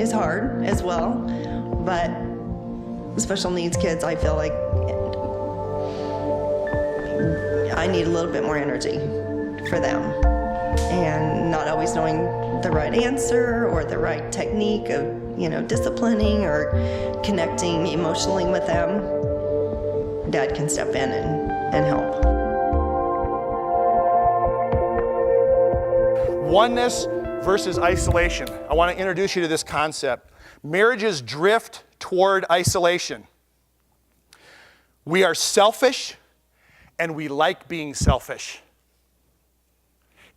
is hard as well, but special needs kids, I feel like I need a little bit more energy for them, and not always knowing the right answer or the right technique of, disciplining or connecting emotionally with them. Dad can step in and help. Oneness versus isolation. I want to introduce you to this concept. Marriages drift toward isolation. We are selfish, and we like being selfish.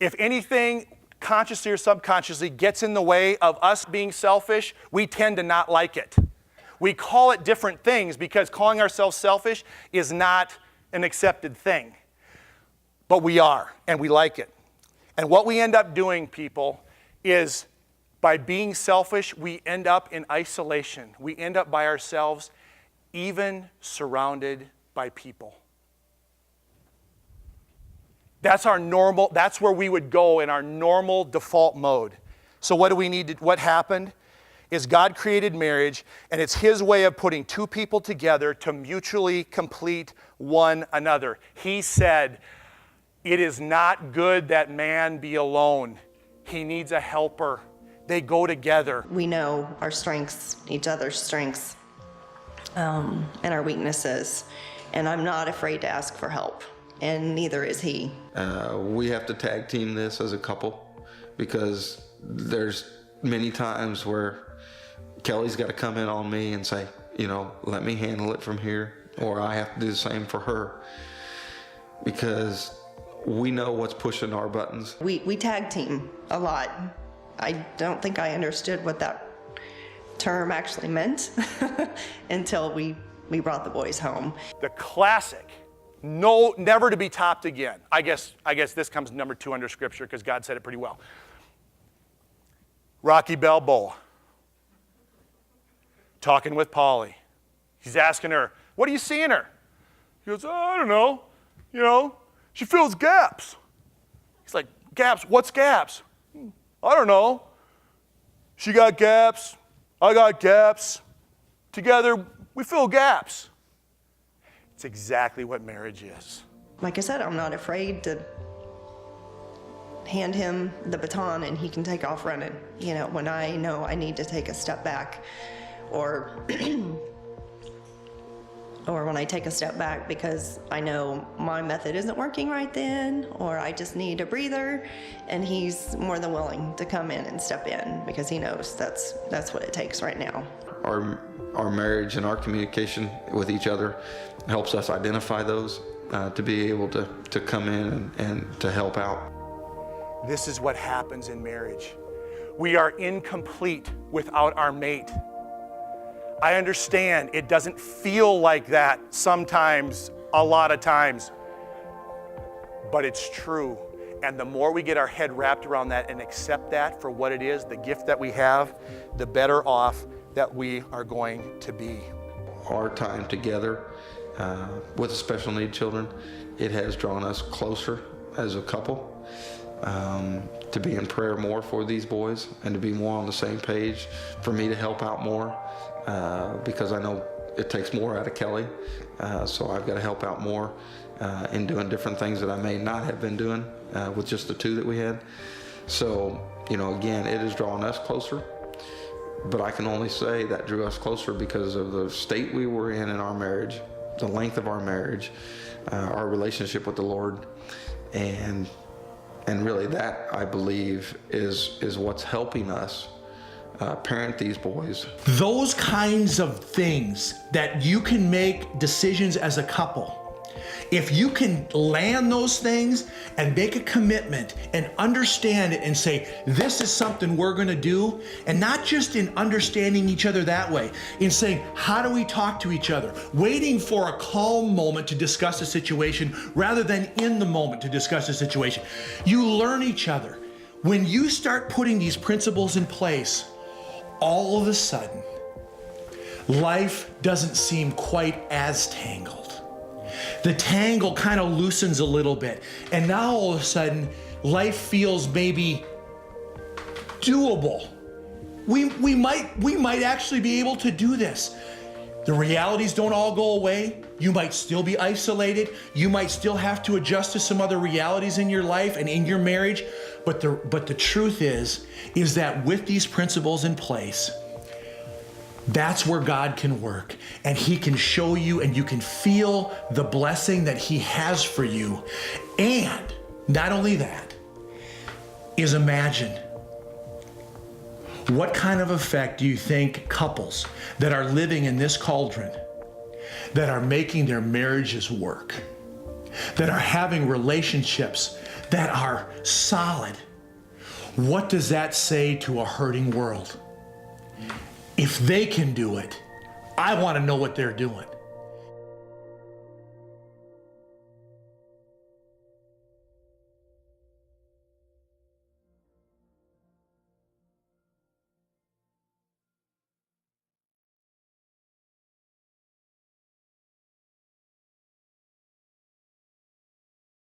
If anything, consciously or subconsciously, gets in the way of us being selfish, we tend to not like it. We call it different things because calling ourselves selfish is not an accepted thing. But we are, and we like it. And what we end up doing, people, is by being selfish, we end up in isolation. We end up by ourselves, even surrounded by people. That's where we would go in our normal default mode. So what happened is God created marriage, and it's His way of putting two people together to mutually complete one another. He said, "It is not good that man be alone. He needs a helper." They go together. We know our strengths, each other's strengths, and our weaknesses, and I'm not afraid to ask for help. And neither is he. We have to tag team this as a couple because there's many times where Kelly's got to come in on me and say, let me handle it from here, or I have to do the same for her because we know what's pushing our buttons. We tag team a lot. I don't think I understood what that term actually meant until we brought the boys home. The classic, no, never to be topped again. I guess this comes number 2 under Scripture because God said it pretty well. Rocky Balboa, talking with Polly. He's asking her, "What are you seeing her?" He goes, "Oh, I don't know. She fills gaps." He's like, "Gaps? What's gaps?" "I don't know. She got gaps. I got gaps. Together, we fill gaps." It's exactly what marriage is. Like I said, I'm not afraid to hand him the baton and he can take off running. When I know I need to take a step back, or when I take a step back because I know my method isn't working right then, or I just need a breather, and he's more than willing to come in and step in because he knows that's what it takes right now. Our marriage and our communication with each other helps us identify those to be able to come in and to help out. This is what happens in marriage. We are incomplete without our mate. I understand it doesn't feel like that sometimes, a lot of times, but it's true. And the more we get our head wrapped around that and accept that for what it is, the gift that we have, the better off that we are going to be. Our time together with the special need children, it has drawn us closer as a couple, to be in prayer more for these boys and to be more on the same page, for me to help out more, because I know it takes more out of Kelly, so I've got to help out more in doing different things that I may not have been doing with just the 2 that we had. So, again, it has drawn us closer, but I can only say that drew us closer because of the state we were in our marriage, the length of our marriage, our relationship with the Lord, and really that, I believe, is what's helping us parent these boys. Those kinds of things that you can make decisions as a couple, if you can land those things and make a commitment and understand it and say, this is something we're going to do, and not just in understanding each other that way, in saying, how do we talk to each other? Waiting for a calm moment to discuss a situation rather than in the moment to discuss a situation. You learn each other. When you start putting these principles in place, all of a sudden, life doesn't seem quite as tangled. The tangle kind of loosens a little bit. And now all of a sudden, life feels maybe doable. we might actually be able to do this. The realities don't all go away. You might still be isolated. You might still have to adjust to some other realities in your life and in your marriage. But the truth is that with these principles in place, that's where God can work, and He can show you, and you can feel the blessing that He has for you. And not only that, is imagine what kind of effect do you think couples that are living in this cauldron, that are making their marriages work, that are having relationships that are solid, what does that say to a hurting world? If they can do it, I want to know what they're doing.